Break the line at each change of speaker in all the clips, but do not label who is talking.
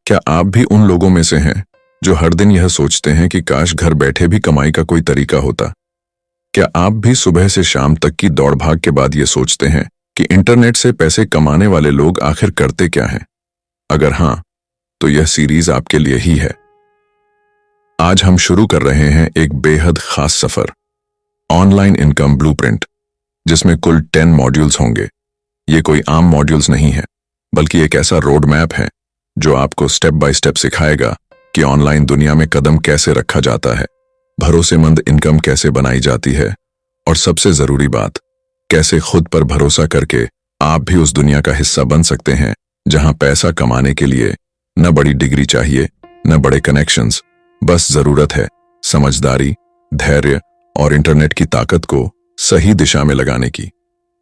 क्या आप भी उन लोगों में से हैं जो हर दिन यह सोचते हैं कि काश घर बैठे भी कमाई का कोई तरीका होता? क्या आप भी सुबह से शाम तक की दौड़ भाग के बाद ये सोचते हैं कि इंटरनेट से पैसे कमाने वाले लोग आखिर करते क्या हैं? अगर हाँ, तो यह सीरीज आपके लिए ही है। आज हम शुरू कर रहे हैं एक बेहद खास सफर, ऑनलाइन इनकम ब्लूप्रिंट, जिसमें कुल 10 मॉड्यूल्स होंगे। ये कोई आम मॉड्यूल्स नहीं है, बल्कि एक ऐसा रोड मैप है जो आपको स्टेप बाय स्टेप सिखाएगा कि ऑनलाइन दुनिया में कदम कैसे रखा जाता है, भरोसेमंद इनकम कैसे बनाई जाती है, और सबसे जरूरी बात, कैसे खुद पर भरोसा करके आप भी उस दुनिया का हिस्सा बन सकते हैं जहां पैसा कमाने के लिए न बड़ी डिग्री चाहिए, न बड़े कनेक्शंस, बस जरूरत है समझदारी, धैर्य और इंटरनेट की ताकत को सही दिशा में लगाने की।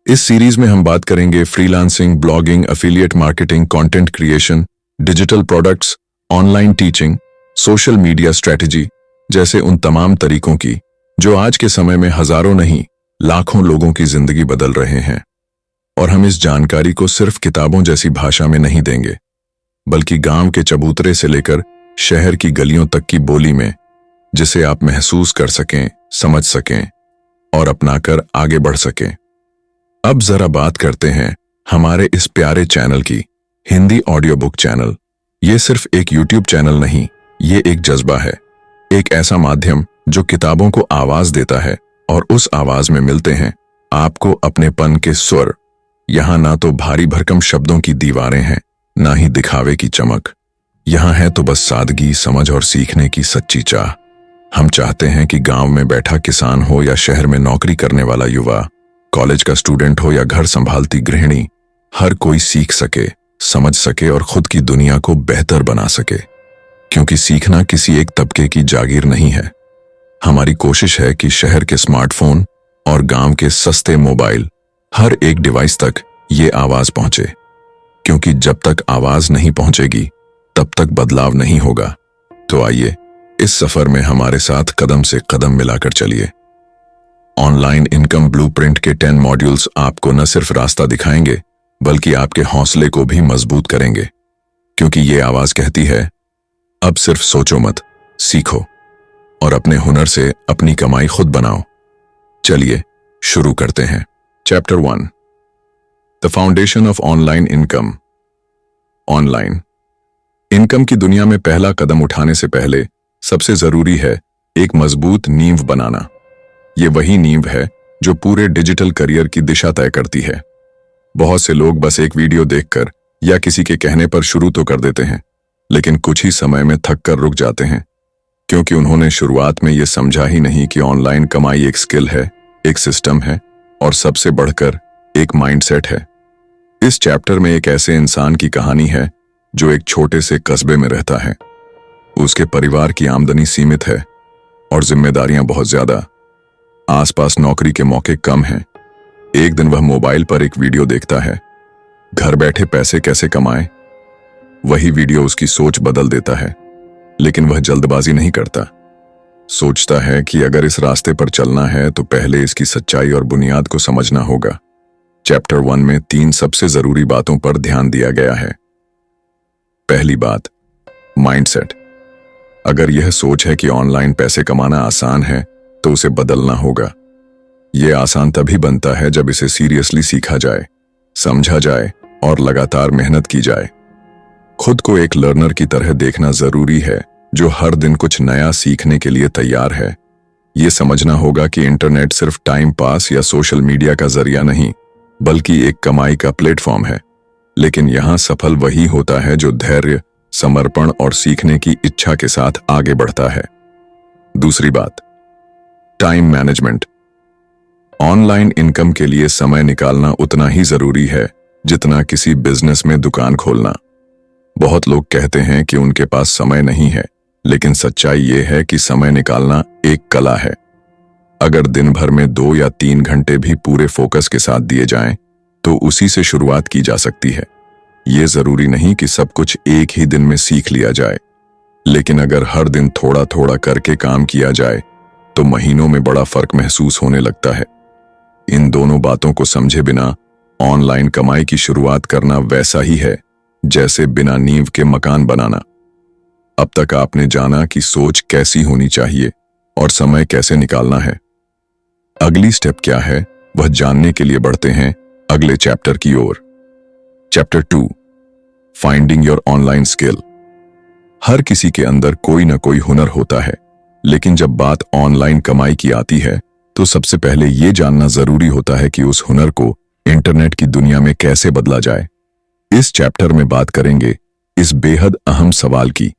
इस सीरीज में हम बात करेंगे freelancing, blogging, affiliate marketing, content creation, digital products, online teaching, social media strategy जैसे उन तमाम तरीकों की जो आज के समय में हजारों नहीं लाखों लोगों की जिंदगी बदल रहे हैं। और हम इस जानकारी को सिर्फ किताबों जैसी भाषा में नहीं देंगे, बल्कि गांव के चबूतरे से लेकर शहर की गलियों तक की बोली में, जिसे आप महसूस कर सकें, समझ सकें और अपनाकर आगे बढ़ सकें। अब जरा बात करते हैं हमारे इस प्यारे चैनल की, हिंदी ऑडियो बुक चैनल। ये सिर्फ एक यूट्यूब चैनल नहीं, ये एक जज्बा है, एक ऐसा माध्यम जो किताबों को आवाज देता है और उस आवाज में मिलते हैं आपको अपनेपन के स्वर। यहां ना तो भारी भरकम शब्दों की दीवारें हैं, ना ही दिखावे की चमक। यहां है तो बस सादगी, समझ और सीखने की सच्ची चाह। हम चाहते हैं कि गांव में बैठा किसान हो या शहर में नौकरी करने वाला युवा, कॉलेज का स्टूडेंट हो या घर संभालती गृहिणी, हर कोई सीख सके, समझ सके और खुद की दुनिया को बेहतर बना सके। क्योंकि सीखना किसी एक तबके की जागीर नहीं है। हमारी कोशिश है कि शहर के स्मार्टफोन और गांव के सस्ते मोबाइल, हर एक डिवाइस तक ये आवाज पहुंचे। क्योंकि जब तक आवाज नहीं पहुंचेगी, तब तक बदलाव नहीं होगा। तो आइए इस सफर में हमारे साथ कदम से कदम मिलाकर चलिए। ऑनलाइन इनकम ब्लूप्रिंट के 10 मॉड्यूल्स आपको न सिर्फ रास्ता दिखाएंगे, बल्कि आपके हौसले को भी मजबूत करेंगे। क्योंकि ये आवाज कहती है, अब सिर्फ सोचो मत, सीखो और अपने हुनर से अपनी कमाई खुद बनाओ। चलिए शुरू करते हैं। Chapter 1, the foundation of online income. Online income की दुनिया में पहला कदम उठाने से पहले सबसे जरूरी है एक मजबूत नींव बनाना। ये वही नींव है जो पूरे डिजिटल करियर की दिशा तय करती है। बहुत से लोग बस एक वीडियो देखकर या किसी के कहने पर शुरू तो कर देते हैं, लेकिन कुछ ही समय में थक कर रुक जाते हैं, क्योंकि उन्होंने शुरुआत में यह समझा ही नहीं कि ऑनलाइन कमाई एक स्किल है, एक सिस्टम है और सबसे बढ़कर एक माइंडसेट है। इस चैप्टर में एक ऐसे इंसान की कहानी है जो एक छोटे से कस्बे में रहता है। उसके परिवार की आमदनी सीमित है और जिम्मेदारियां बहुत ज्यादा। आसपास नौकरी के मौके कम हैं। एक दिन वह मोबाइल पर एक वीडियो देखता है, घर बैठे पैसे कैसे कमाएं। वही वीडियो उसकी सोच बदल देता है, लेकिन वह जल्दबाजी नहीं करता। सोचता है कि अगर इस रास्ते पर चलना है तो पहले इसकी सच्चाई और बुनियाद को समझना होगा। चैप्टर 1 में 3 सबसे जरूरी बातों पर ध्यान दिया गया है। पहली बात, माइंडसेट। अगर यह सोच है कि ऑनलाइन पैसे कमाना आसान है, तो उसे बदलना होगा। यह आसान तभी बनता है जब इसे सीरियसली सीखा जाए, समझा जाए और लगातार मेहनत की जाए। खुद को एक लर्नर की तरह देखना जरूरी है जो हर दिन कुछ नया सीखने के लिए तैयार है। यह समझना होगा कि इंटरनेट सिर्फ टाइम पास या सोशल मीडिया का जरिया नहीं, बल्कि एक कमाई का प्लेटफॉर्म है। लेकिन यहां सफल वही होता है जो धैर्य, समर्पण और सीखने की इच्छा के साथ आगे बढ़ता है। दूसरी बात, टाइम मैनेजमेंट। ऑनलाइन इनकम के लिए समय निकालना उतना ही जरूरी है जितना किसी बिजनेस में दुकान खोलना। बहुत लोग कहते हैं कि उनके पास समय नहीं है, लेकिन सच्चाई यह है कि समय निकालना एक कला है। अगर दिन भर में 2 या 3 घंटे भी पूरे फोकस के साथ दिए जाएं, तो उसी से शुरुआत की जा सकती है। ये जरूरी नहीं कि सब कुछ एक ही दिन में सीख लिया जाए, लेकिन अगर हर दिन थोड़ा थोड़ा करके काम किया जाए, तो महीनों में बड़ा फर्क महसूस होने लगता है। इन दोनों बातों को समझे बिना ऑनलाइन कमाई की शुरुआत करना वैसा ही है जैसे बिना नींव के मकान बनाना। अब तक आपने जाना कि सोच कैसी होनी चाहिए और समय कैसे निकालना है। अगली स्टेप क्या है वह जानने के लिए बढ़ते हैं अगले चैप्टर की ओर। Chapter 2, finding your online skill. हर किसी के अंदर कोई ना कोई हुनर होता है, लेकिन जब बात ऑनलाइन कमाई की आती है तो सबसे पहले यह जानना जरूरी होता है कि उस हुनर को इंटरनेट की दुनिया में कैसे बदला जाए। इस चैप्टर में बात करेंगे इस बेहद अहम सवाल की,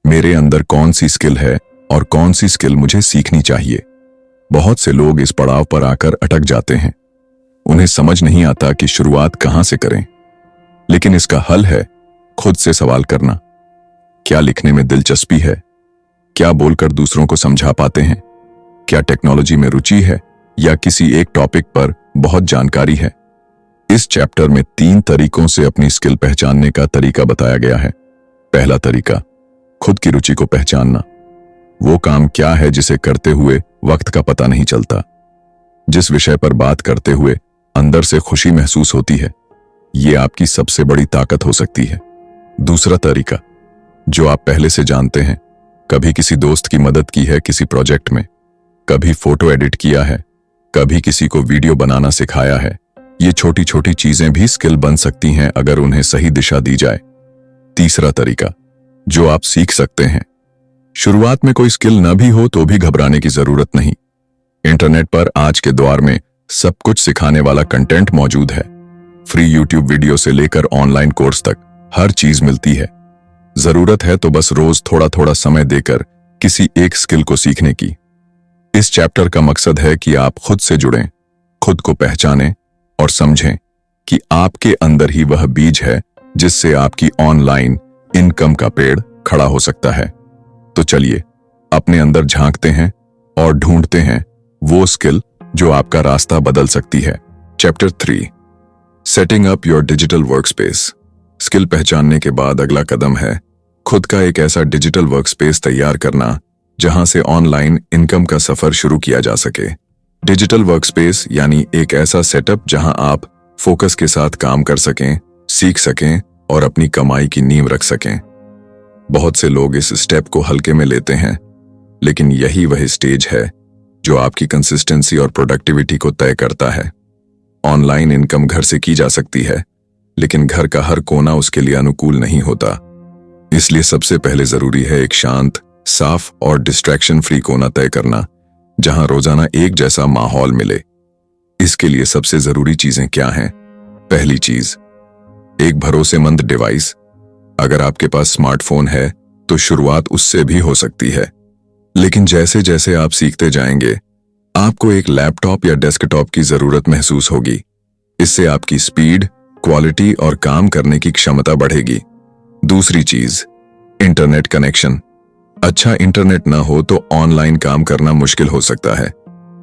मेरे अंदर कौन सी स्किल है और कौन सी स्किल मुझे सीखनी चाहिए। बहुत से लोग इस पड़ाव पर आकर अटक जाते हैं। उन्हें समझ नहीं आता कि शुरुआत कहां से करें, लेकिन इसका हल है खुद से सवाल करना। क्या लिखने में दिलचस्पी है? क्या बोलकर दूसरों को समझा पाते हैं? क्या टेक्नोलॉजी में रुचि है या किसी एक टॉपिक पर बहुत जानकारी है? इस चैप्टर में 3 तरीकों से अपनी स्किल पहचानने का तरीका बताया गया है। पहला तरीका, खुद की रुचि को पहचानना। वो काम क्या है जिसे करते हुए वक्त का पता नहीं चलता, जिस विषय पर बात करते हुए अंदर से खुशी महसूस होती है। ये आपकी सबसे बड़ी ताकत हो सकती है। दूसरा तरीका, जो आप पहले से जानते हैं, कभी किसी दोस्त की मदद की है किसी प्रोजेक्ट में, कभी फोटो एडिट किया है, कभी किसी को वीडियो बनाना सिखाया है। ये छोटी छोटी चीजें भी स्किल बन सकती हैं अगर उन्हें सही दिशा दी जाए। तीसरा तरीका, जो आप सीख सकते हैं। शुरुआत में कोई स्किल न भी हो तो भी घबराने की जरूरत नहीं। इंटरनेट पर आज के दौर में सब कुछ सिखाने वाला कंटेंट मौजूद है। फ्री यूट्यूब वीडियो से लेकर ऑनलाइन कोर्स तक हर चीज मिलती है। जरूरत है तो बस रोज थोड़ा थोड़ा समय देकर किसी एक स्किल को सीखने की। इस चैप्टर का मकसद है कि आप खुद से जुड़ें, खुद को पहचानें और समझें कि आपके अंदर ही वह बीज है जिससे आपकी ऑनलाइन इनकम का पेड़ खड़ा हो सकता है। तो चलिए अपने अंदर झांकते हैं और ढूंढते हैं वो स्किल जो आपका रास्ता बदल सकती है। Chapter 3, setting up your digital workspace. Skill पहचानने के बाद अगला कदम है खुद का एक ऐसा डिजिटल वर्कस्पेस तैयार करना जहां से ऑनलाइन इनकम का सफर शुरू किया जा सके। डिजिटल वर्कस्पेस यानी एक ऐसा सेटअप जहां आप फोकस के साथ काम कर सकें, सीख सकें और अपनी कमाई की नींव रख सकें। बहुत से लोग इस स्टेप को हल्के में लेते हैं, लेकिन यही वह स्टेज है जो आपकी कंसिस्टेंसी और प्रोडक्टिविटी को तय करता है। ऑनलाइन इनकम घर से की जा सकती है, लेकिन घर का हर कोना उसके लिए अनुकूल नहीं होता। इसलिए सबसे पहले जरूरी है एक शांत, साफ और डिस्ट्रैक्शन फ्री कोना तय करना जहां रोजाना एक जैसा माहौल मिले। इसके लिए सबसे जरूरी चीजें क्या हैं? पहली चीज, एक भरोसेमंद डिवाइस। अगर आपके पास स्मार्टफोन है तो शुरुआत उससे भी हो सकती है, लेकिन जैसे जैसे आप सीखते जाएंगे आपको एक लैपटॉप या डेस्कटॉप की जरूरत महसूस होगी। इससे आपकी स्पीड, क्वालिटी और काम करने की क्षमता बढ़ेगी। दूसरी चीज, इंटरनेट कनेक्शन। अच्छा इंटरनेट ना हो तो ऑनलाइन काम करना मुश्किल हो सकता है।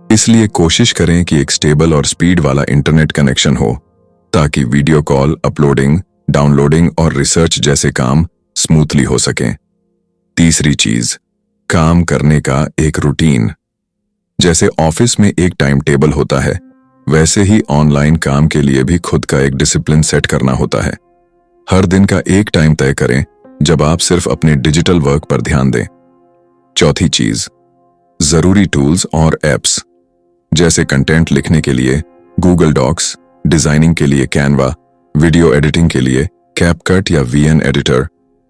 इसलिए कोशिश करें कि एक स्टेबल और स्पीड वाला इंटरनेट कनेक्शन हो ताकि वीडियो कॉल, अपलोडिंग, डाउनलोडिंग और रिसर्च जैसे काम स्मूथली हो सकें। तीसरी चीज, काम करने का एक रूटीन। जैसे ऑफिस में एक टाइम टेबल होता है, वैसे ही ऑनलाइन काम के लिए भी खुद का एक डिसिप्लिन सेट करना होता है। हर दिन का एक टाइम तय करें जब आप सिर्फ अपने डिजिटल वर्क पर ध्यान दें। चौथी चीज, जरूरी टूल्स और एप्स। जैसे कंटेंट लिखने के लिए गूगल डॉक्स, डिजाइनिंग के लिए कैनवा, वीडियो एडिटिंग के लिए कैपकट या वीएन एडिटर,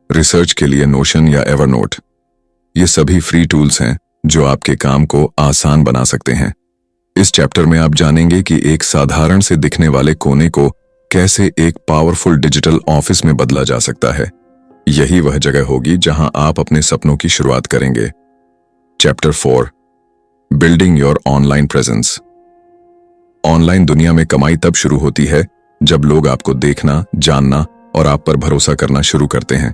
रिसर्च के लिए नोशन या एवरनोट। ये सभी फ्री टूल्स हैं जो आपके काम को आसान बना सकते हैं। इस चैप्टर में आप जानेंगे कि एक साधारण से दिखने वाले कोने को कैसे एक पावरफुल डिजिटल ऑफिस में बदला जा सकता है। यही वह जगह होगी जहां आप अपने सपनों की शुरुआत करेंगे। Chapter 4, building your online presence. Online दुनिया में कमाई तब शुरू होती है जब लोग आपको देखना, जानना और आप पर भरोसा करना शुरू करते हैं।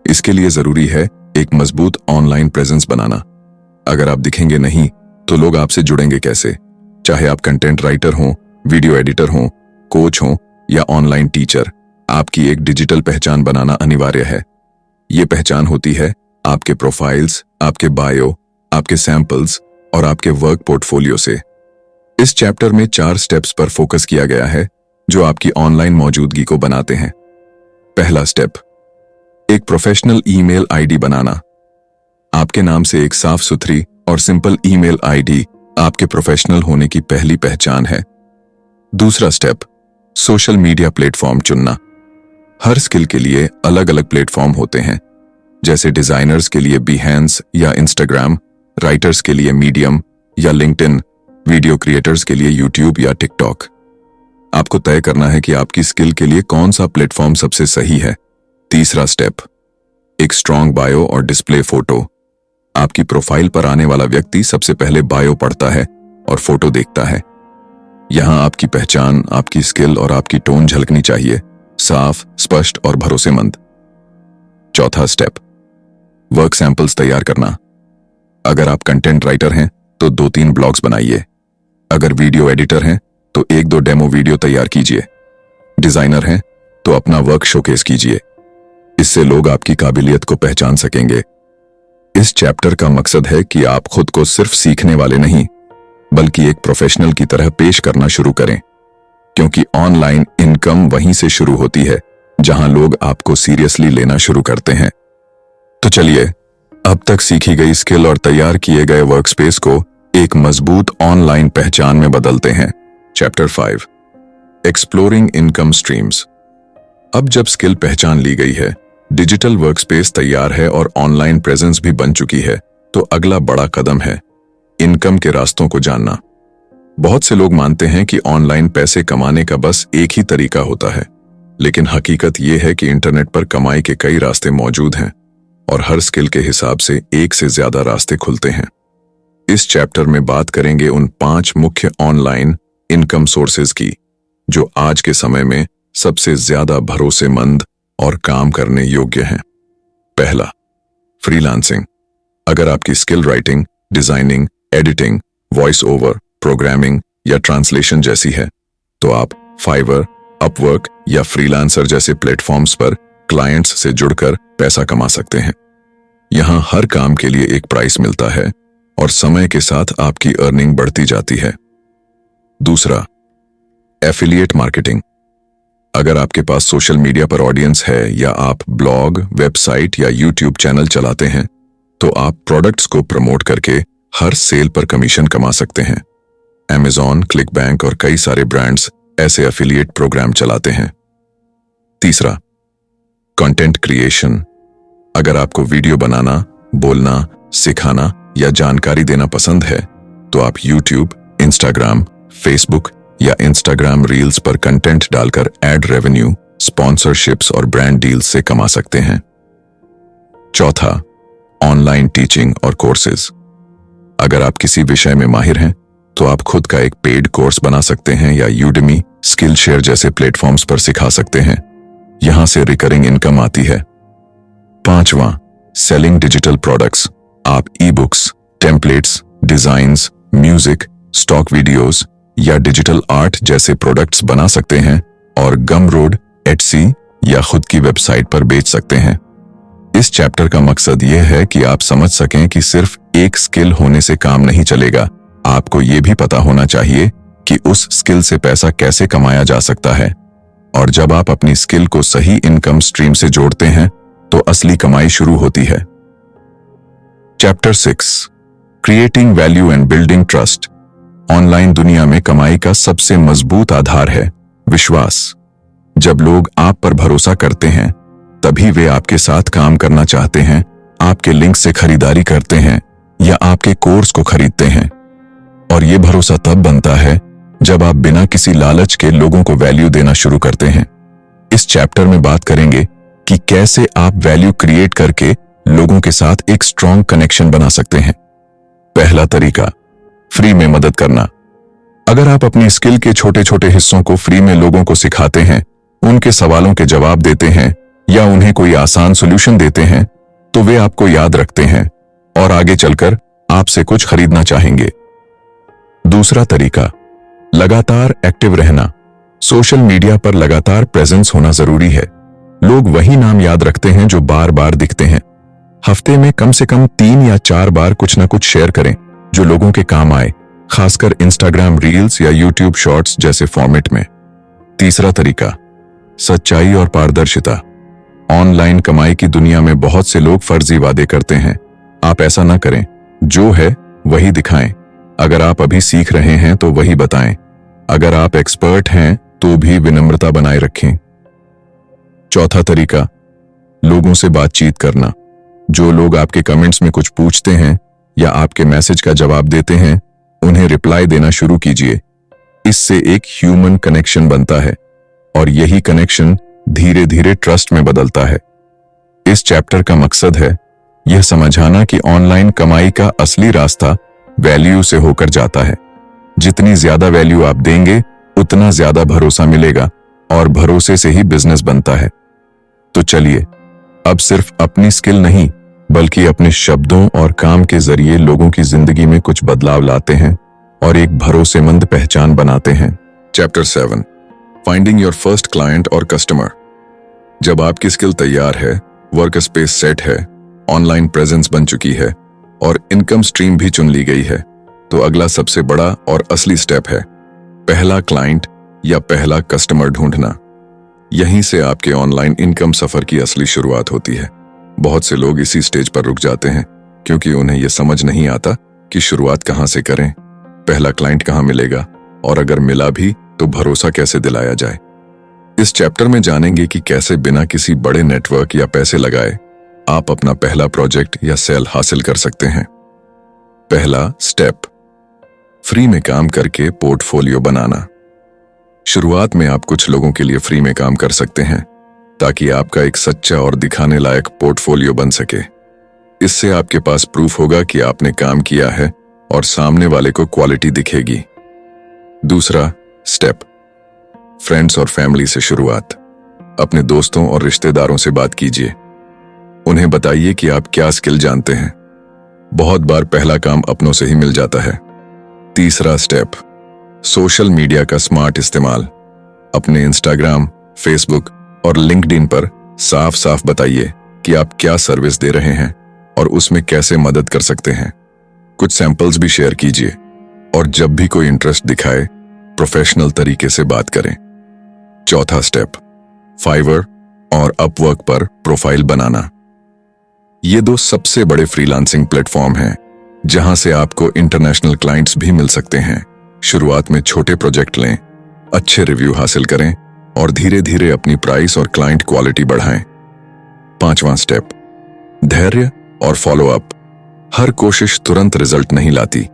इसके लिए जरूरी है एक मजबूत ऑनलाइन प्रेजेंस बनाना। अगर आप दिखेंगे नहीं तो लोग आपसे जुड़ेंगे कैसे? चाहे आप कंटेंट राइटर हों, वीडियो एडिटर हों, कोच हों या ऑनलाइन टीचर, आपकी एक डिजिटल पहचान बनाना अनिवार्य है। ये पहचान होती है आपके प्रोफाइल्स, आपके बायो, आपके सैंपल्स और आपके वर्क पोर्टफोलियो से। इस चैप्टर में 4 स्टेप्स पर फोकस किया गया है जो आपकी ऑनलाइन मौजूदगी को बनाते हैं। पहला स्टेप, एक प्रोफेशनल ईमेल आईडी बनाना। आपके नाम से एक साफ सुथरी और सिंपल ईमेल आईडी आपके प्रोफेशनल होने की पहली पहचान है। दूसरा स्टेप, सोशल मीडिया प्लेटफॉर्म चुनना। हर स्किल के लिए अलग अलग प्लेटफॉर्म होते हैं, जैसे डिजाइनर्स के लिए Behance या इंस्टाग्राम, राइटर्स के लिए मीडियम या लिंक्डइन, वीडियो क्रिएटर्स के लिए यूट्यूब या टिकटॉक। आपको तय करना है कि आपकी स्किल के लिए कौन सा प्लेटफॉर्म सबसे सही है। तीसरा स्टेप, एक स्ट्रॉन्ग बायो और डिस्प्ले फोटो। आपकी प्रोफाइल पर आने वाला व्यक्ति सबसे पहले बायो पढ़ता है और फोटो देखता है। यहां आपकी पहचान, आपकी स्किल और आपकी टोन झलकनी चाहिए, साफ, स्पष्ट और भरोसेमंद। चौथा स्टेप, वर्क सैंपल्स तैयार करना। अगर आप कंटेंट राइटर हैं तो 2-3 ब्लॉग्स बनाइए। अगर वीडियो एडिटर हैं तो 1-2 डेमो वीडियो तैयार कीजिए। डिजाइनर हैं तो अपना वर्क शोकेस कीजिए। इससे लोग आपकी काबिलियत को पहचान सकेंगे। इस चैप्टर का मकसद है कि आप खुद को सिर्फ सीखने वाले नहीं, बल्कि एक प्रोफेशनल की तरह पेश करना शुरू करें, क्योंकि ऑनलाइन इनकम वहीं से शुरू होती है जहां लोग आपको सीरियसली लेना शुरू करते हैं। तो चलिए, अब तक सीखी गई स्किल और तैयार किए गए वर्कस्पेस को एक मजबूत ऑनलाइन पहचान में बदलते हैं। Chapter 5, exploring income streams. अब जब स्किल पहचान ली गई है, डिजिटल वर्कस्पेस तैयार है और ऑनलाइन प्रेजेंस भी बन चुकी है, तो अगला बड़ा कदम है इनकम के रास्तों को जानना। बहुत से लोग मानते हैं कि ऑनलाइन पैसे कमाने का बस एक ही तरीका होता है, लेकिन हकीकत यह है कि इंटरनेट पर कमाई के कई रास्ते मौजूद हैं और हर स्किल के हिसाब से एक से ज्यादा रास्ते खुलते हैं। इस चैप्टर में बात करेंगे उन 5 मुख्य ऑनलाइन इनकम सोर्सेज की जो आज के समय में सबसे ज्यादा भरोसेमंद और काम करने योग्य हैं। पहला, फ्रीलांसिंग। अगर आपकी skill writing, designing, editing, voice over, programming या ट्रांसलेशन जैसी है, तो आप फाइवर, अपवर्क या फ्रीलांसर जैसे प्लेटफॉर्म्स पर क्लाइंट्स से जुड़कर पैसा कमा सकते हैं। यहां हर काम के लिए एक प्राइस मिलता है और समय के साथ आपकी अर्निंग बढ़ती जाती है। दूसरा, एफिलिएट मार्केटिंग। अगर आपके पास सोशल मीडिया पर ऑडियंस है या आप ब्लॉग, वेबसाइट या यूट्यूब चैनल चलाते हैं, तो आप प्रोडक्ट्स को प्रमोट करके हर सेल पर कमीशन कमा सकते हैं। Amazon, क्लिकबैंक और कई सारे ब्रांड्स ऐसे एफिलिएट प्रोग्राम चलाते हैं। तीसरा, कंटेंट क्रिएशन। अगर आपको वीडियो बनाना, बोलना, सिखाना या जानकारी देना पसंद है, तो आप YouTube, Instagram, Facebook या Instagram रील्स पर कंटेंट डालकर एड रेवेन्यू, स्पॉन्सरशिप्स और ब्रांड डील्स से कमा सकते हैं। चौथा, ऑनलाइन टीचिंग और कोर्सेज। अगर आप किसी विषय में माहिर हैं, तो आप खुद का एक पेड कोर्स बना सकते हैं या Udemy, स्किलशेयर जैसे प्लेटफॉर्म्स पर सिखा सकते हैं। यहां से रिकरिंग इनकम आती है। पांचवां, सेलिंग डिजिटल प्रोडक्ट्स। आप e books, templates, designs, music, stock videos या डिजिटल आर्ट जैसे प्रोडक्ट्स बना सकते हैं और गमरोड, एटसी या खुद की वेबसाइट पर बेच सकते हैं। इस चैप्टर का मकसद यह है कि आप समझ सकें कि सिर्फ एक स्किल होने से काम नहीं चलेगा। आपको यह भी पता होना चाहिए कि उस स्किल से पैसा कैसे कमाया जा सकता है, और जब आप अपनी स्किल को सही इनकम स्ट्रीम से जोड़ते हैं तो असली कमाई शुरू होती है। Chapter 6, creating value and building trust. Online दुनिया में कमाई का सबसे मजबूत आधार है विश्वास। जब लोग आप पर भरोसा करते हैं, तभी वे आपके साथ काम करना चाहते हैं, आपके लिंक से खरीदारी करते हैं या आपके कोर्स को खरीदते हैं। और ये भरोसा तब बनता है जब आप बिना किसी लालच के लोगों को वैल्यू देना शुरू करते हैं। इस चैप्टर में बात करेंगे कि कैसे आप वैल्यू क्रिएट करके लोगों के साथ एक स्ट्रॉन्ग कनेक्शन बना सकते हैं। पहला तरीका, फ्री में मदद करना। अगर आप अपनी स्किल के छोटे छोटे हिस्सों को फ्री में लोगों को सिखाते हैं, उनके सवालों के जवाब देते हैं या उन्हें कोई आसान सॉल्यूशन देते हैं, तो वे आपको याद रखते हैं और आगे चलकर आपसे कुछ खरीदना चाहेंगे। दूसरा तरीका, लगातार एक्टिव रहना। सोशल मीडिया पर लगातार प्रेजेंस होना जरूरी है। लोग वही नाम याद रखते हैं जो बार बार दिखते हैं। हफ्ते में कम से कम 3 या 4 बार कुछ ना कुछ शेयर करें जो लोगों के काम आए, खासकर इंस्टाग्राम रील्स या यूट्यूब शॉर्ट्स जैसे फॉर्मेट में। तीसरा तरीका, सच्चाई और पारदर्शिता। ऑनलाइन कमाई की दुनिया में बहुत से लोग फर्जी वादे करते हैं। आप ऐसा ना करें, जो है वही दिखाएं। अगर आप अभी सीख रहे हैं तो वही बताएं। अगर आप एक्सपर्ट हैं तो भी विनम्रता बनाए रखें। चौथा तरीका, लोगों से बातचीत करना। जो लोग आपके कमेंट्स में कुछ पूछते हैं या आपके मैसेज का जवाब देते हैं, उन्हें रिप्लाई देना शुरू कीजिए। इससे एक ह्यूमन कनेक्शन बनता है और यही कनेक्शन धीरे धीरे ट्रस्ट में बदलता है। इस चैप्टर का मकसद है यह समझाना कि ऑनलाइन कमाई का असली रास्ता वैल्यू से होकर जाता है। जितनी ज्यादा वैल्यू आप देंगे, उतना ज्यादा भरोसा मिलेगा और भरोसे से ही बिजनेस बनता है। तो चलिए, अब सिर्फ अपनी स्किल नहीं, बल्कि अपने शब्दों और काम के जरिए लोगों की जिंदगी में कुछ बदलाव लाते हैं और एक भरोसेमंद पहचान बनाते हैं। Chapter 7, finding your first client और कस्टमर। जब आपकी स्किल तैयार है, वर्क स्पेस सेट है, ऑनलाइन प्रेजेंस बन चुकी है और इनकम स्ट्रीम भी चुन ली गई है, तो अगला सबसे बड़ा और असली स्टेप है पहला क्लाइंट या पहला कस्टमर ढूंढना। यहीं से आपके ऑनलाइन इनकम सफर की असली शुरुआत होती है। बहुत से लोग इसी स्टेज पर रुक जाते हैं क्योंकि उन्हें यह समझ नहीं आता कि शुरुआत कहां से करें, पहला क्लाइंट कहां मिलेगा और अगर मिला भी तो भरोसा कैसे दिलाया जाए। इस चैप्टर में जानेंगे कि कैसे बिना किसी बड़े नेटवर्क या पैसे लगाए आप अपना पहला प्रोजेक्ट या सेल हासिल कर सकते हैं। पहला स्टेप, फ्री में काम करके पोर्टफोलियो बनाना। शुरुआत में आप कुछ लोगों के लिए फ्री में काम कर सकते हैं ताकि आपका एक सच्चा और दिखाने लायक पोर्टफोलियो बन सके। इससे आपके पास प्रूफ होगा कि आपने काम किया है और सामने वाले को क्वालिटी दिखेगी। दूसरा स्टेप, फ्रेंड्स और फैमिली से शुरुआत। अपने दोस्तों और रिश्तेदारों से बात कीजिए। उन्हें बताइए कि आप क्या स्किल जानते हैं। बहुत बार पहला काम अपनों से ही मिल जाता है। तीसरा स्टेप, सोशल मीडिया का स्मार्ट इस्तेमाल। अपने इंस्टाग्राम, फेसबुक और लिंक्डइन पर साफ साफ बताइए कि आप क्या सर्विस दे रहे हैं और उसमें कैसे मदद कर सकते हैं। कुछ सैंपल्स भी शेयर कीजिए और जब भी कोई इंटरेस्ट दिखाए, प्रोफेशनल तरीके से बात करें। चौथा स्टेप, फाइवर और अपवर्क पर प्रोफाइल बनाना। ये दो सबसे बड़े फ्रीलांसिंग प्लेटफॉर्म हैं जहां से आपको इंटरनेशनल क्लाइंट्स भी मिल सकते हैं। शुरुआत में छोटे प्रोजेक्ट लें, अच्छे रिव्यू हासिल करें और धीरे धीरे अपनी प्राइस और क्लाइंट क्वालिटी बढ़ाएं। पांचवां स्टेप, धैर्य और फॉलो अप। हर कोशिश तुरंत रिजल्ट नहीं लाती।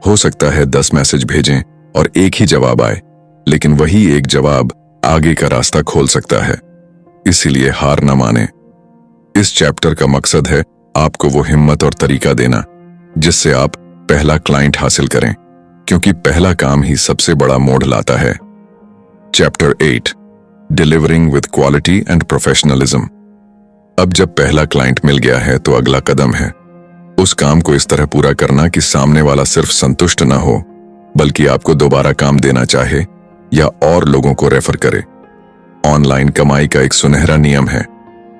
हो सकता है 10 मैसेज भेजें और एक ही जवाब आए, लेकिन वही एक जवाब आगे का रास्ता खोल सकता है। इसीलिए हार न माने। इस चैप्टर का मकसद है आपको वो हिम्मत और तरीका देना जिससे आप पहला क्लाइंट हासिल करें, क्योंकि पहला काम ही सबसे बड़ा मोड़ लाता है। Chapter 8, delivering with quality and professionalism. अब जब पहला क्लाइंट मिल गया है तो अगला कदम है उस काम को इस तरह पूरा करना कि सामने वाला सिर्फ संतुष्ट ना हो, बल्कि आपको दोबारा काम देना चाहे या और लोगों को रेफर करे। ऑनलाइन कमाई का एक सुनहरा नियम है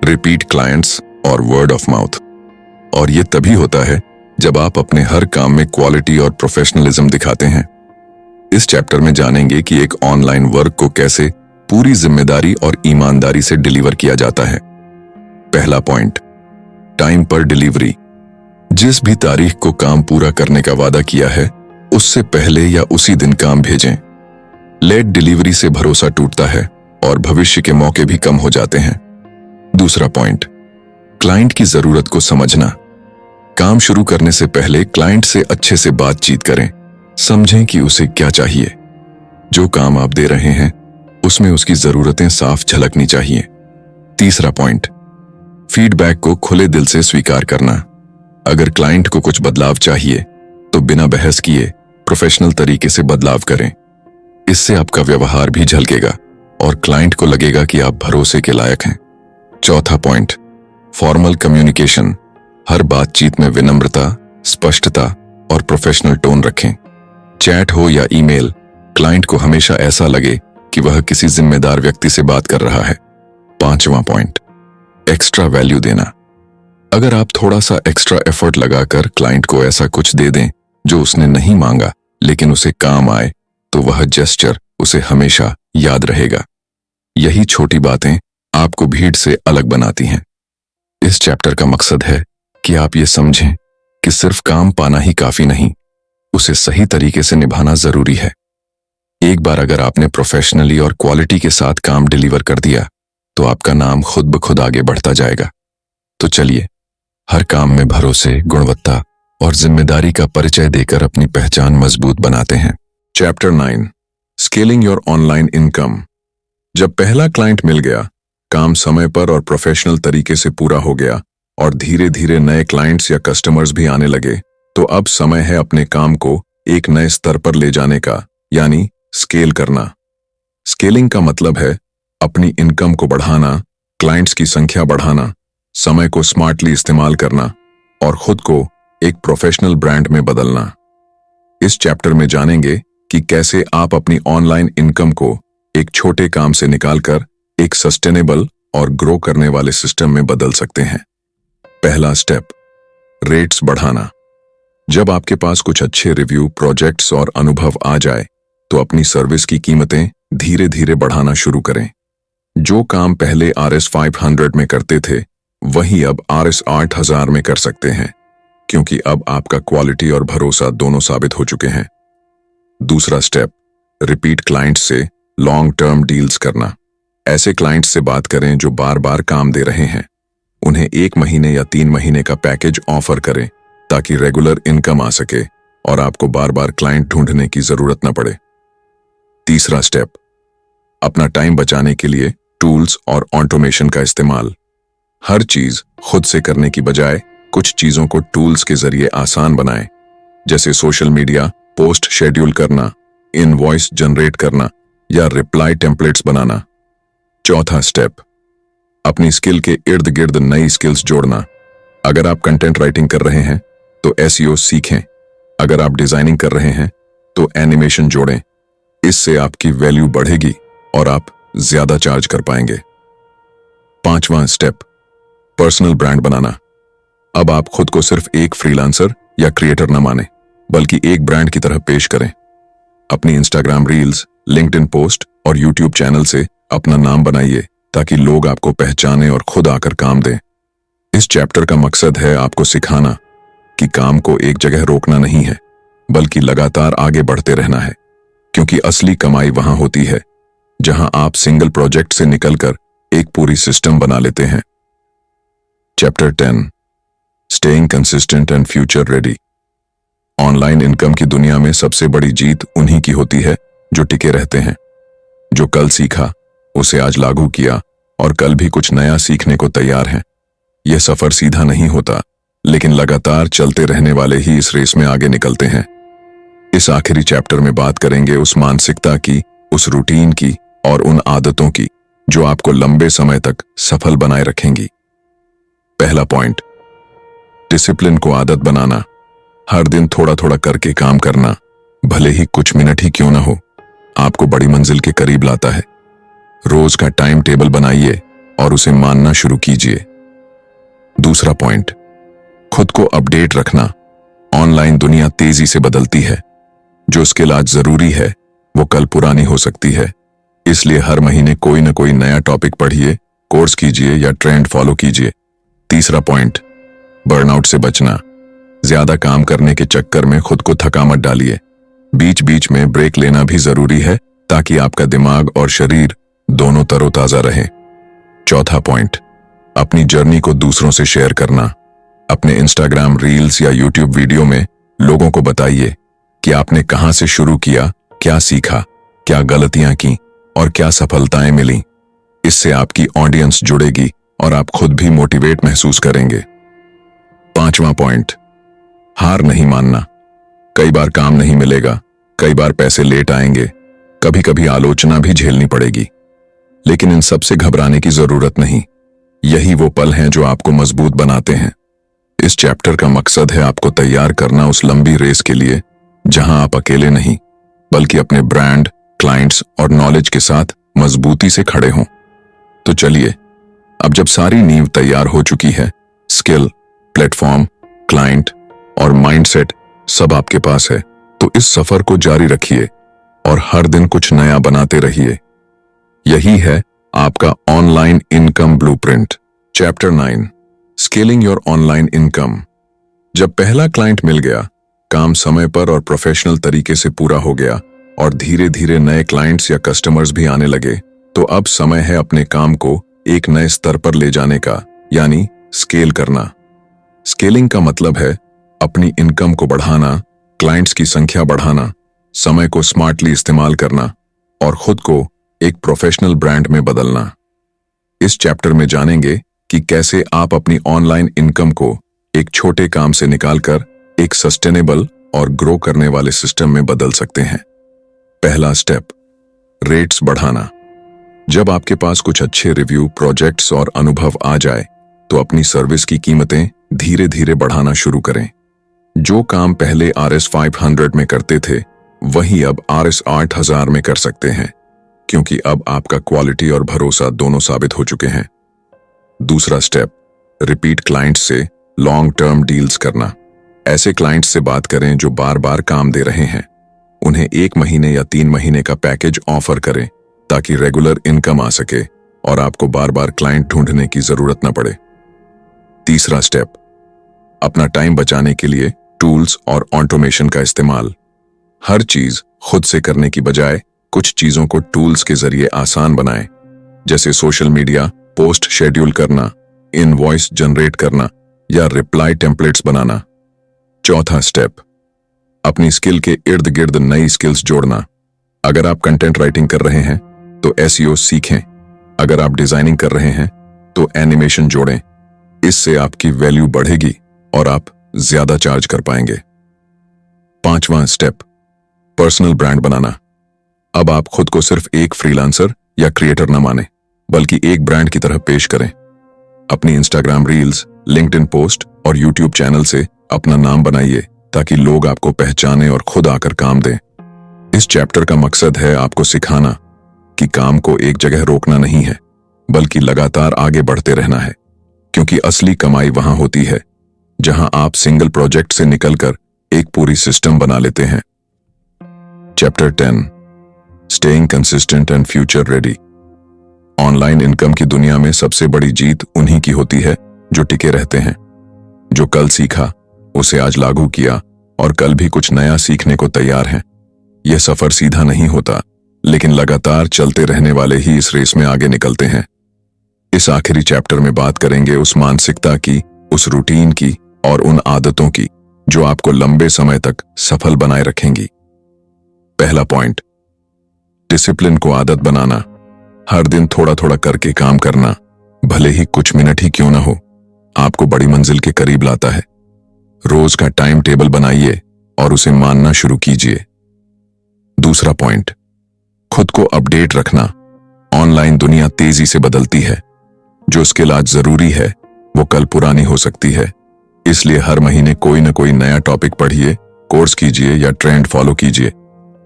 रिपीट क्लाइंट्स और वर्ड ऑफ माउथ, और ये तभी होता है जब आप अपने हर काम में क्वालिटी और प्रोफेशनलिज्म दिखाते हैं। इस चैप्टर में जानेंगे कि एक ऑनलाइन वर्क को कैसे पूरी जिम्मेदारी और ईमानदारी से डिलीवर किया जाता है। पहला पॉइंट, टाइम पर डिलीवरी। जिस भी तारीख को काम पूरा करने का वादा किया है, उससे पहले या उसी दिन काम भेजें। लेट डिलीवरी से भरोसा टूटता है और भविष्य के मौके भी कम हो जाते हैं। दूसरा पॉइंट, क्लाइंट की जरूरत को समझना। काम शुरू करने से पहले क्लाइंट से अच्छे से बातचीत करें, समझें कि उसे क्या चाहिए। जो काम आप दे रहे हैं उसमें उसकी जरूरतें साफ झलकनी चाहिए। तीसरा पॉइंट, फीडबैक को खुले दिल से स्वीकार करना। अगर क्लाइंट को कुछ बदलाव चाहिए तो बिना बहस किए प्रोफेशनल तरीके से बदलाव करें। इससे आपका व्यवहार भी झलकेगा और क्लाइंट को लगेगा कि आप भरोसे के लायक हैं। चौथा पॉइंट, फॉर्मल कम्युनिकेशन। हर बातचीत में विनम्रता, स्पष्टता और प्रोफेशनल टोन रखें। चैट हो या ईमेल, क्लाइंट को हमेशा ऐसा लगे कि वह किसी जिम्मेदार व्यक्ति से बात कर रहा है। पांचवां पॉइंट, एक्स्ट्रा वैल्यू देना। अगर आप थोड़ा सा एक्स्ट्रा एफर्ट लगाकर क्लाइंट को ऐसा कुछ दे दें जो उसने नहीं मांगा लेकिन उसे काम आए, तो वह जेस्चर उसे हमेशा याद रहेगा। यही छोटी बातें आपको भीड़ से अलग बनाती हैं। इस चैप्टर का मकसद है कि आप ये समझें कि सिर्फ काम पाना ही काफी नहीं, उसे सही तरीके से निभाना जरूरी है। एक बार अगर आपने प्रोफेशनली और क्वालिटी के साथ काम डिलीवर कर दिया तो आपका नाम खुद ब खुद आगे बढ़ता जाएगा। तो चलिए हर काम में भरोसे, गुणवत्ता और जिम्मेदारी का परिचय देकर अपनी पहचान मजबूत बनाते हैं। Chapter 9, scaling your online income. जब पहला क्लाइंट मिल गया, काम समय पर और प्रोफेशनल तरीके से पूरा हो गया और धीरे धीरे नए क्लाइंट्स या कस्टमर्स भी आने लगे, तो अब समय है अपने काम को एक नए स्तर पर ले जाने का, यानी स्केल करना। स्केलिंग का मतलब है अपनी इनकम को बढ़ाना, क्लाइंट्स की संख्या बढ़ाना, समय को स्मार्टली इस्तेमाल करना और खुद को एक प्रोफेशनल ब्रांड में बदलना। इस चैप्टर में जानेंगे कि कैसे आप अपनी ऑनलाइन इनकम को एक छोटे काम से निकालकर एक सस्टेनेबल और ग्रो करने वाले सिस्टम में बदल सकते हैं। पहला स्टेप, रेट्स बढ़ाना। जब आपके पास कुछ अच्छे रिव्यू, प्रोजेक्ट्स और अनुभव आ जाए तो अपनी सर्विस की कीमतें धीरे धीरे बढ़ाना शुरू करें। जो काम पहले RS500 में करते थे वही अब RS8000 में कर सकते हैं, क्योंकि अब आपका क्वालिटी और भरोसा दोनों साबित हो चुके हैं। दूसरा स्टेप, रिपीट क्लाइंट्स से लॉन्ग टर्म डील्स करना। ऐसे क्लाइंट्स से बात करें जो बार बार काम दे रहे हैं। उन्हें 1 महीने या 3 महीने का पैकेज ऑफर करें ताकि रेगुलर इनकम आ सके और आपको बार बार क्लाइंट ढूंढने की जरूरत न पड़े। तीसरा स्टेप, अपना टाइम बचाने के लिए टूल्स और ऑटोमेशन का इस्तेमाल। हर चीज खुद से करने की बजाय कुछ चीजों को टूल्स के जरिए आसान बनाएं, जैसे सोशल मीडिया पोस्ट शेड्यूल करना, इनवॉइस जनरेट करना या रिप्लाई टेम्पलेट्स बनाना। चौथा स्टेप, अपनी स्किल के इर्द गिर्द नई स्किल्स जोड़ना। अगर आप कंटेंट राइटिंग कर रहे हैं तो SEO सीखें। अगर आप डिजाइनिंग कर रहे हैं तो एनिमेशन जोड़ें। इससे आपकी वैल्यू बढ़ेगी और आप ज्यादा चार्ज कर पाएंगे। पांचवां स्टेप, पर्सनल ब्रांड बनाना। अब आप खुद को सिर्फ एक फ्रीलांसर या क्रिएटर न माने, बल्कि एक ब्रांड की तरह पेश करें। अपनी इंस्टाग्राम रील्स, लिंक्डइन पोस्ट और यूट्यूब चैनल से अपना नाम बनाइए ताकि लोग आपको पहचाने और खुद आकर काम दें। इस चैप्टर का मकसद है आपको सिखाना कि काम को एक जगह रोकना नहीं है, बल्कि लगातार आगे बढ़ते रहना है, क्योंकि असली कमाई वहां होती है जहां आप सिंगल प्रोजेक्ट से निकलकर एक पूरी सिस्टम बना लेते हैं। Chapter 10, staying consistent and future ready. Online income की दुनिया में सबसे बड़ी जीत उन्हीं की होती है जो टिके रहते हैं, जो कल सीखा उसे आज लागू किया और कल भी कुछ नया सीखने को तैयार हैं। यह सफर सीधा नहीं होता, लेकिन लगातार चलते रहने वाले ही इस रेस में आगे निकलते हैं। इस आखिरी चैप्टर में बात करेंगे उस मानसिकता की, उस रूटीन की और उन आदतों की जो आपको लंबे समय तक सफल बनाए रखेंगी। पहला पॉइंट, डिसिप्लिन को आदत बनाना। हर दिन थोड़ा थोड़ा करके काम करना, भले ही कुछ मिनट ही क्यों ना हो, आपको बड़ी मंजिल के करीब लाता है। रोज का टाइम टेबल बनाइए और उसे मानना शुरू कीजिए। दूसरा पॉइंट, खुद को अपडेट रखना। ऑनलाइन दुनिया तेजी से बदलती है। जो स्किल आज जरूरी है वो कल पुरानी हो सकती है, इसलिए हर महीने कोई ना कोई नया टॉपिक पढ़िए, कोर्स कीजिए या ट्रेंड फॉलो कीजिए। तीसरा पॉइंट, बर्नआउट से बचना। ज्यादा काम करने के चक्कर में खुद को थका मत डालिए। बीच बीच में ब्रेक लेना भी जरूरी है ताकि आपका दिमाग और शरीर दोनों तरोताजा रहे। चौथा पॉइंट, अपनी जर्नी को दूसरों से शेयर करना। अपने इंस्टाग्राम रील्स या यूट्यूब वीडियो में लोगों को बताइए कि आपने कहां से शुरू किया, क्या सीखा, क्या गलतियां की और क्या सफलताएं मिली। इससे आपकी ऑडियंस जुड़ेगी और आप खुद भी मोटिवेट महसूस करेंगे। पांचवा पॉइंट, हार नहीं मानना। कई बार काम नहीं मिलेगा, कई बार पैसे लेट आएंगे, कभी कभी आलोचना भी झेलनी पड़ेगी, लेकिन इन सब से घबराने की जरूरत नहीं। यही वो पल हैं जो आपको मजबूत बनाते हैं। इस चैप्टर का मकसद है आपको तैयार करना उस लंबी रेस के लिए जहां आप अकेले नहीं, बल्कि अपने ब्रांड, क्लाइंट्स और नॉलेज के साथ मजबूती से खड़े हों। तो चलिए, अब जब सारी नींव तैयार हो चुकी है, स्किल, प्लेटफॉर्म, क्लाइंट और माइंडसेट सब आपके पास है, तो इस सफर को जारी रखिए और हर दिन कुछ नया बनाते रहिए। यही है आपका online income blueprint. Chapter 9, scaling your online income. जब पहला क्लाइंट मिल गया, काम समय पर और प्रोफेशनल तरीके से पूरा हो गया और धीरे धीरे नए क्लाइंट्स या कस्टमर्स भी आने लगे, तो अब समय है अपने काम को एक नए स्तर पर ले जाने का, यानी स्केल करना। स्केलिंग का मतलब है अपनी इनकम को बढ़ाना, क्लाइंट्स की संख्या बढ़ाना, समय को स्मार्टली इस्तेमाल करना और खुद को एक प्रोफेशनल ब्रांड में बदलना। इस चैप्टर में जानेंगे कि कैसे आप अपनी ऑनलाइन इनकम को एक छोटे काम से निकालकर एक सस्टेनेबल और ग्रो करने वाले सिस्टम में बदल सकते हैं। पहला स्टेप, रेट्स बढ़ाना। जब आपके पास कुछ अच्छे रिव्यू, प्रोजेक्ट्स और अनुभव आ जाए, तो अपनी सर्विस की कीमतें धीरे धीरे बढ़ाना शुरू करें। जो काम पहले RS500 में करते थे, वही अब RS8000 में कर सकते हैं, क्योंकि अब आपका क्वालिटी और भरोसा दोनों साबित हो चुके हैं। दूसरा स्टेप, रिपीट क्लाइंट्स से लॉन्ग टर्म डील्स करना। ऐसे क्लाइंट्स से बात करें जो बार बार काम दे रहे हैं। उन्हें 1 महीने या 3 महीने का पैकेज ऑफर करें, ताकि रेगुलर इनकम आ सके और आपको बार बार क्लाइंट ढूंढने की जरूरत न पड़े। तीसरा स्टेप, अपना टाइम बचाने के लिए टूल्स और ऑटोमेशन का इस्तेमाल। हर चीज खुद से करने की बजाय कुछ चीजों को टूल्स के जरिए आसान बनाएं, जैसे सोशल मीडिया पोस्ट शेड्यूल करना, इनवॉइस जनरेट करना या रिप्लाई टेम्पलेट्स बनाना। चौथा स्टेप, अपनी स्किल के इर्द गिर्द नई स्किल्स जोड़ना। अगर आप कंटेंट राइटिंग कर रहे हैं तो SEO सीखें। अगर आप डिजाइनिंग कर रहे हैं तो एनिमेशन जोड़ें। इससे आपकी वैल्यू बढ़ेगी और आप ज्यादा चार्ज कर पाएंगे। पांचवां स्टेप, पर्सनल ब्रांड बनाना। अब आप खुद को सिर्फ एक फ्रीलांसर या क्रिएटर न माने, बल्कि एक ब्रांड की तरह पेश करें। अपनी इंस्टाग्राम रील्स, लिंक्डइन पोस्ट और यूट्यूब चैनल से अपना नाम बनाइए, ताकि लोग आपको पहचाने और खुद आकर काम दें। इस चैप्टर का मकसद है आपको सिखाना कि काम को एक जगह रोकना नहीं है, बल्कि लगातार आगे बढ़ते रहना है, क्योंकि असली कमाई वहां होती है जहां आप सिंगल प्रोजेक्ट से निकलकर एक पूरी सिस्टम बना लेते हैं। Chapter 10, staying consistent and future ready. Online income की दुनिया में सबसे बड़ी जीत उन्हीं की होती है जो टिके रहते हैं, जो कल सीखा उसे आज लागू किया और कल भी कुछ नया सीखने को तैयार हैं। यह सफर सीधा नहीं होता, लेकिन लगातार चलते रहने वाले ही इस रेस में आगे निकलते हैं। इस आखिरी चैप्टर में बात करेंगे उस मानसिकता की, उस रूटीन की और उन आदतों की जो आपको लंबे समय तक सफल बनाए रखेंगी। पहला पॉइंट, डिसिप्लिन को आदत बनाना। हर दिन थोड़ा थोड़ा करके काम करना, भले ही कुछ मिनट ही क्यों ना हो, आपको बड़ी मंजिल के करीब लाता है। रोज का टाइम टेबल बनाइए और उसे मानना शुरू कीजिए। दूसरा पॉइंट, खुद को अपडेट रखना। ऑनलाइन दुनिया तेजी से बदलती है। जो स्किल आज जरूरी है वो कल पुरानी हो सकती है, इसलिए हर महीने कोई ना कोई नया टॉपिक पढ़िए, कोर्स कीजिए या ट्रेंड फॉलो कीजिए।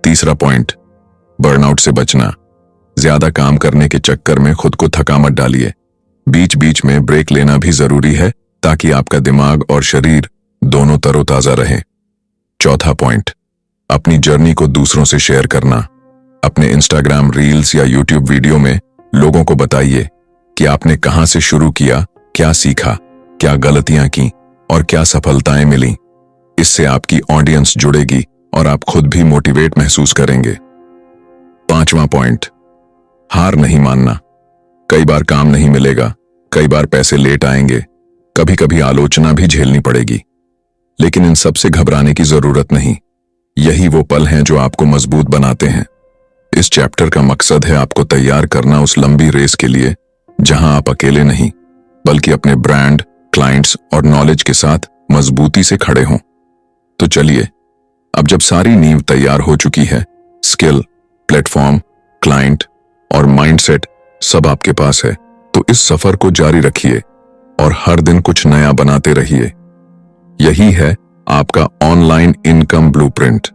तीसरा पॉइंट, बर्नआउट से बचना। ज्यादा काम करने के चक्कर में खुद को थका मत डालिए। बीच बीच में ब्रेक लेना भी जरूरी है, ताकि आपका दिमाग और शरीर दोनों तरोताजा रहे। चौथा पॉइंट, अपनी जर्नी को दूसरों से शेयर करना। अपने इंस्टाग्राम रील्स या यूट्यूब वीडियो में लोगों को बताइए कि आपने कहां से शुरू किया, क्या सीखा, क्या गलतियां की और क्या सफलताएं मिली। इससे आपकी ऑडियंस जुड़ेगी और आप खुद भी मोटिवेट महसूस करेंगे। पांचवा पॉइंट, हार नहीं मानना। कई बार काम नहीं मिलेगा, कई बार पैसे लेट आएंगे, कभी कभी आलोचना भी झेलनी पड़ेगी, लेकिन इन सब से घबराने की जरूरत नहीं। यही वो पल हैं जो आपको मजबूत बनाते हैं। इस चैप्टर का मकसद है आपको तैयार करना उस लंबी रेस के लिए जहां आप अकेले नहीं, बल्कि अपने ब्रांड, क्लाइंट्स और नॉलेज के साथ मजबूती से खड़े हों। तो चलिए, अब जब सारी नींव तैयार हो चुकी है, स्किल, प्लेटफॉर्म, क्लाइंट और माइंडसेट सब आपके पास है, तो इस सफर को जारी रखिए और हर दिन कुछ नया बनाते रहिए। यही है आपका ऑनलाइन इनकम ब्लूप्रिंट।